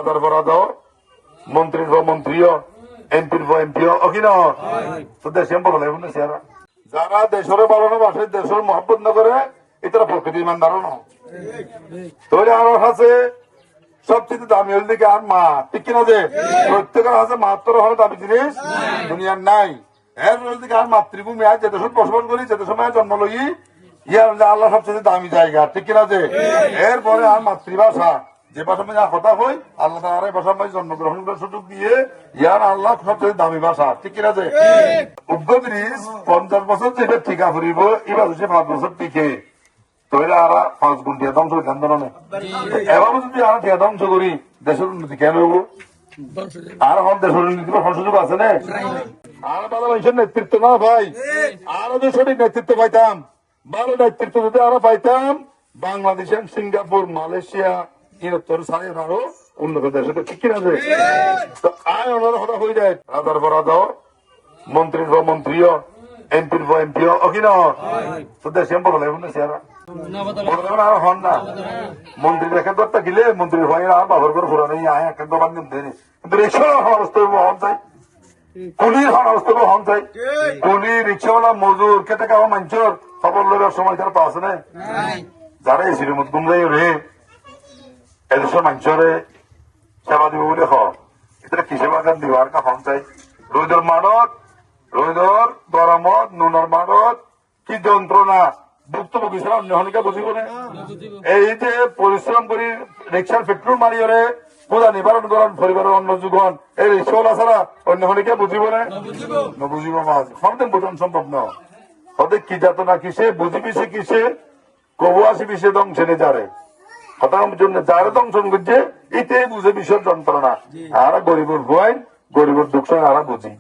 রাজার বরাদ মন্ত্রীর মন্ত্রীও এমপির এমপিও অকিন তো দেশে বড় লাগবে না সেরা যারা দেশের বাড়ানো বাসে দেশের মহব্বত না করে এটা প্রকৃতি ইমানদারও না তাহলে আমার কাছে সবচেয়ে দামি হল দিকে আর মা ঠিক কিনা যে প্রত্যেকের কাছে মাত্র হলো দামি জিনিস দুনিয়ার নাই এর দিকে আর মাতৃভূমি আছে যে দেশ বসবাস করি যে সময় জন্ম লই ইয়ার আল্লাহ সবচেয়ে দামি জায়গা ঠিক কিনা যে এরপরে আর মাতৃভাষা যে ভাষা মধ্যে কথা হই আল্লাহ তাআলা এই ভাষার মধ্যে জন্মগ্রহণ করার সুযোগ দিয়ে ইয়ার আল্লাহ সবচেয়ে দামি ভাষা ঠিক কিনা যে উগ্র ব্রিজ 50 বছর যেটা ঠিকা ফুরিব এবার হচ্ছে 5 বছর টিকে তৈরি আর 5 গুণ দিয়ে ধ্বংস করে ধ্যান না এবার যদি আর টিয়া ধ্বংস করি দেশের উন্নতি কেন হবো আর এখন দেশের উন্নতি সুযোগ আছে না আর বাংলাদেশের নেতৃত্ব না ভাই আরো যে সঠিক নেতৃত্ব পাইতাম ভালো নেতৃত্ব যদি আরো পাইতাম বাংলাদেশের সিঙ্গাপুর মালয়েশিয়া ইউরোপ আরো উন্নত দেশ ঠিক কিনা যে তো আয় ওনার হঠাৎ হয়ে যায় রাজার বরাদ মন্ত্রীর মন্ত্রীও এমপির এমপিও অকিন তো দেশে বড় লাগবে না সেরা আর হন না মন্ত্রী দেখে দরটা গিলে মন্ত্রীর হয় আর বাবার করে ঘোরা নেই আয় একটা দোকান কিনতে কিন্তু রিক্সা অবস্থা হন চাই কুলির হন অবস্থা হন চাই কুলি রিক্সাওয়ালা মজুর কেটে খাওয়া মানুষের খবর লোকের সময় তারা পাওয়া না যারা এই সিরিমত গুম যাই রে এদেশের মানুষরে সেবা দিব বলে এটা কি সেবা দিবার কা হন চাই রোদর মাড়ত রোদর গরমত নুনের মাড়ত কি যন্ত্রণা ভুক্তভোগী ছাড়া অন্য হনিকা বুঝিব না এই যে পরিশ্রম করি রিক্সার পেট্রোল মারিয়রে পূজা নিবারণ করেন পরিবারের অন্য যুগন এই রিক্সাওয়ালা ছাড়া অন্য হনিকা বুঝিব না বুঝিব মাছ হরদিন বোঝান সম্ভব না হতে কি যাত না কিসে বুঝিবি সে কিসে কবু আসিবি সে ধ্বংসে যারে হঠাৎ জন্য যারে ধ্বংসন করছে এটাই বুঝে বিষয় যন্ত্রণা আর গরিবের ভয় গরিবের দুঃখ আর বুঝি